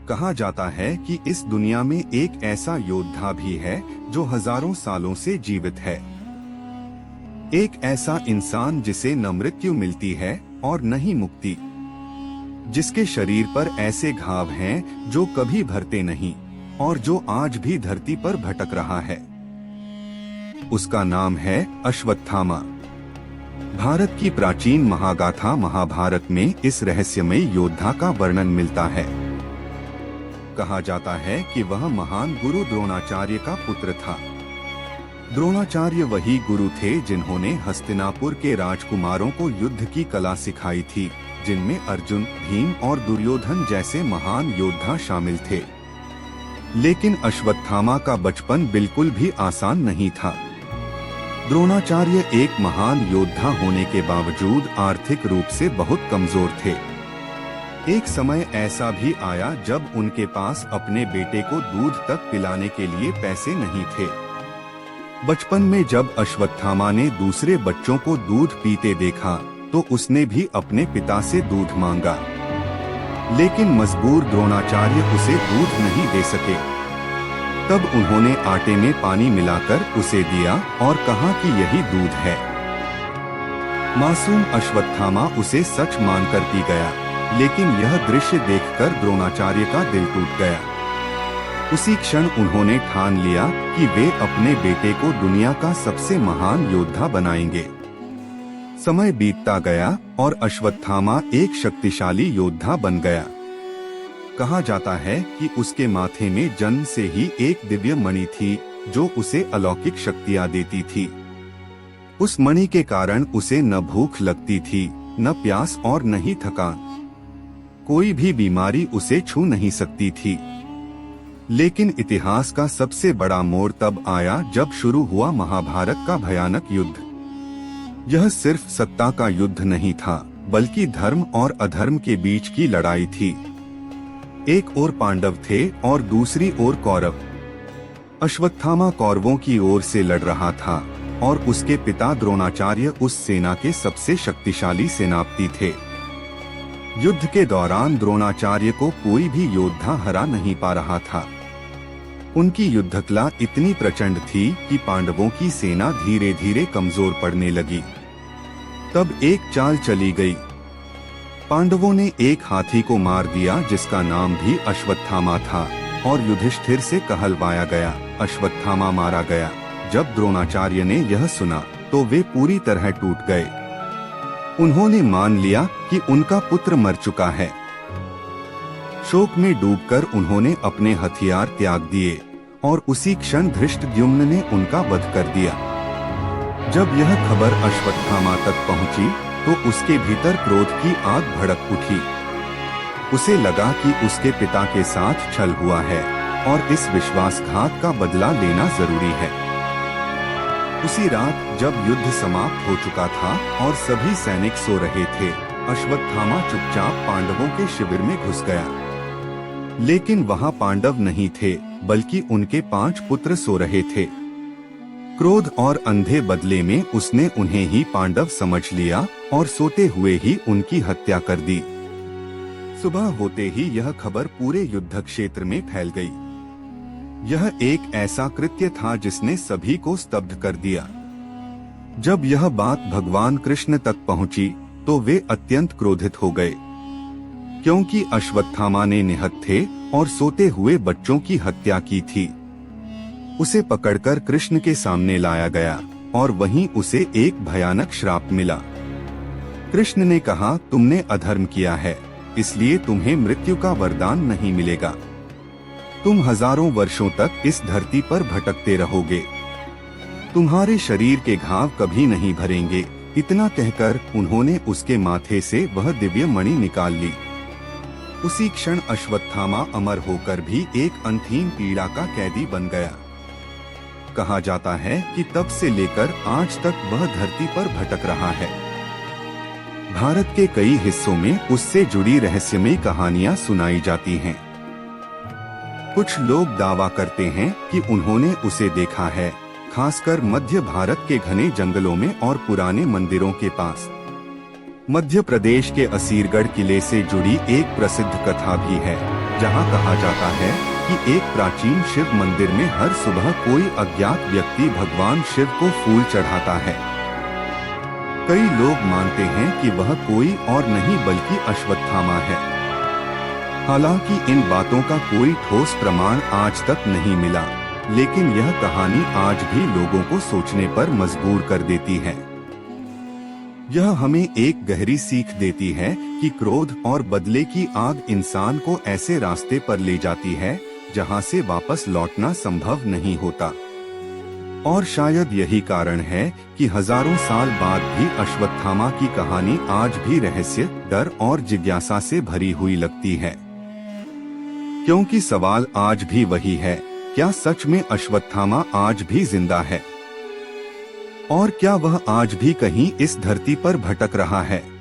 कहा जाता है कि इस दुनिया में एक ऐसा योद्धा भी है जो हजारों सालों से जीवित है। एक ऐसा इंसान जिसे न मृत्यु मिलती है और न ही मुक्ति, जिसके शरीर पर ऐसे घाव हैं जो कभी भरते नहीं और जो आज भी धरती पर भटक रहा है। उसका नाम है अश्वत्थामा। भारत की प्राचीन महागाथा महाभारत में इस रहस्यमय योद्धा का वर्णन मिलता है। कहा जाता है कि वह महान गुरु द्रोणाचार्य का पुत्र था। द्रोणाचार्य वही गुरु थे जिन्होंने हस्तिनापुर के राजकुमारों को युद्ध की कला सिखाई थी, जिनमें अर्जुन, भीम और दुर्योधन जैसे महान योद्धा शामिल थे। लेकिन अश्वत्थामा का बचपन बिल्कुल भी आसान नहीं था। द्रोणाचार्य एक महान योद्धा होने के बावजूद आर्थिक रूप से बहुत कमजोर थे। एक समय ऐसा भी आया जब उनके पास अपने बेटे को दूध तक पिलाने के लिए पैसे नहीं थे। बचपन में जब अश्वत्थामा ने दूसरे बच्चों को दूध पीते देखा तो उसने भी अपने पिता से दूध मांगा, लेकिन मजबूर द्रोणाचार्य उसे दूध नहीं दे सके। तब उन्होंने आटे में पानी मिलाकर उसे दिया और कहा कि यही दूध है। मासूम अश्वत्थामा उसे सच मानकर पी गया, लेकिन यह दृश्य देखकर द्रोणाचार्य का दिल टूट गया। उसी क्षण उन्होंने ठान लिया कि वे अपने बेटे को दुनिया का सबसे महान योद्धा बनाएंगे। समय बीतता गया और अश्वत्थामा एक शक्तिशाली योद्धा बन गया। कहा जाता है कि उसके माथे में जन्म से ही एक दिव्य मणि थी जो उसे अलौकिक शक्तियां देती थी। उस मणि के कारण उसे न भूख लगती थी, न प्यास और न ही थकान। कोई भी बीमारी उसे छू नहीं सकती थी। लेकिन इतिहास का सबसे बड़ा मोड़ तब आया जब शुरू हुआ महाभारत का भयानक युद्ध। यह सिर्फ सत्ता का युद्ध नहीं था, बल्कि धर्म और अधर्म के बीच की लड़ाई थी। एक ओर पांडव थे और दूसरी ओर कौरव। अश्वत्थामा कौरवों की ओर से लड़ रहा था और उसके पिता द्रोणाचार्य उस सेना के सबसे शक्तिशाली सेनापति थे। युद्ध के दौरान द्रोणाचार्य को कोई भी योद्धा हरा नहीं पा रहा था। उनकी युद्धकला इतनी प्रचंड थी कि पांडवों की सेना धीरे धीरे कमजोर पड़ने लगी। तब एक चाल चली गई। पांडवों ने एक हाथी को मार दिया जिसका नाम भी अश्वत्थामा था और युधिष्ठिर से कहलवाया गया, अश्वत्थामा मारा गया। जब द्रोणाचार्य ने यह सुना तो वे पूरी तरह टूट गए। उन्होंने मान लिया कि उनका पुत्र मर चुका है। शोक में डूबकर उन्होंने अपने हथियार त्याग दिए और उसी क्षण धृष्टद्युम्न ने उनका वध कर दिया। जब यह खबर अश्वत्थामा तक पहुंची तो उसके भीतर क्रोध की आग भड़क उठी। उसे लगा कि उसके पिता के साथ छल हुआ है और इस विश्वासघात का बदला लेना जरूरी है। उसी रात जब युद्ध समाप्त हो चुका था और सभी सैनिक सो रहे थे, अश्वत्थामा चुपचाप पांडवों के शिविर में घुस गया। लेकिन वहां पांडव नहीं थे, बल्कि उनके 5 पुत्र सो रहे थे। क्रोध और अंधे बदले में उसने उन्हें ही पांडव समझ लिया और सोते हुए ही उनकी हत्या कर दी। सुबह होते ही यह खबर पूरे युद्ध क्षेत्र में फैल गई। यह एक ऐसा कृत्य था जिसने सभी को स्तब्ध कर दिया। जब यह बात भगवान कृष्ण तक पहुंची तो वे अत्यंत क्रोधित हो गए, क्योंकि अश्वत्थामा ने निहत्थे और सोते हुए बच्चों की हत्या की थी। उसे पकड़कर कृष्ण के सामने लाया गया और वहीं उसे एक भयानक श्राप मिला। कृष्ण ने कहा, तुमने अधर्म किया है, इसलिए तुम्हें मृत्यु का वरदान नहीं मिलेगा। तुम हजारों वर्षों तक इस धरती पर भटकते रहोगे। तुम्हारे शरीर के घाव कभी नहीं भरेंगे। इतना कहकर उन्होंने उसके माथे से वह दिव्य मणि निकाल ली। उसी क्षण अश्वत्थामा अमर होकर भी एक अंतहीन पीड़ा का कैदी बन गया। कहा जाता है कि तब से लेकर आज तक वह धरती पर भटक रहा है। भारत के कई हिस्सों में उससे जुड़ी रहस्यमयी कहानियां सुनाई जाती हैं। कुछ लोग दावा करते हैं कि उन्होंने उसे देखा है, खासकर मध्य भारत के घने जंगलों में और पुराने मंदिरों के पास। मध्य प्रदेश के असीरगढ़ किले से जुड़ी एक प्रसिद्ध कथा भी है। जहां कहा जाता है कि एक प्राचीन शिव मंदिर में हर सुबह कोई अज्ञात व्यक्ति भगवान शिव को फूल चढ़ाता है। कई लोग मानते हैं कि वह कोई और नहीं बल्कि अश्वत्थामा है। हालांकि इन बातों का कोई ठोस प्रमाण आज तक नहीं मिला, लेकिन यह कहानी आज भी लोगों को सोचने पर मजबूर कर देती है। यह हमें एक गहरी सीख देती है कि क्रोध और बदले की आग इंसान को ऐसे रास्ते पर ले जाती है जहां से वापस लौटना संभव नहीं होता। और शायद यही कारण है कि हजारों साल बाद भी अश्वत्थामा की कहानी आज भी रहस्य, डर और जिज्ञासा से भरी हुई लगती है। क्योंकि सवाल आज भी वही है, क्या सच में अश्वत्थामा आज भी जिंदा है? और क्या वह आज भी कहीं इस धरती पर भटक रहा है?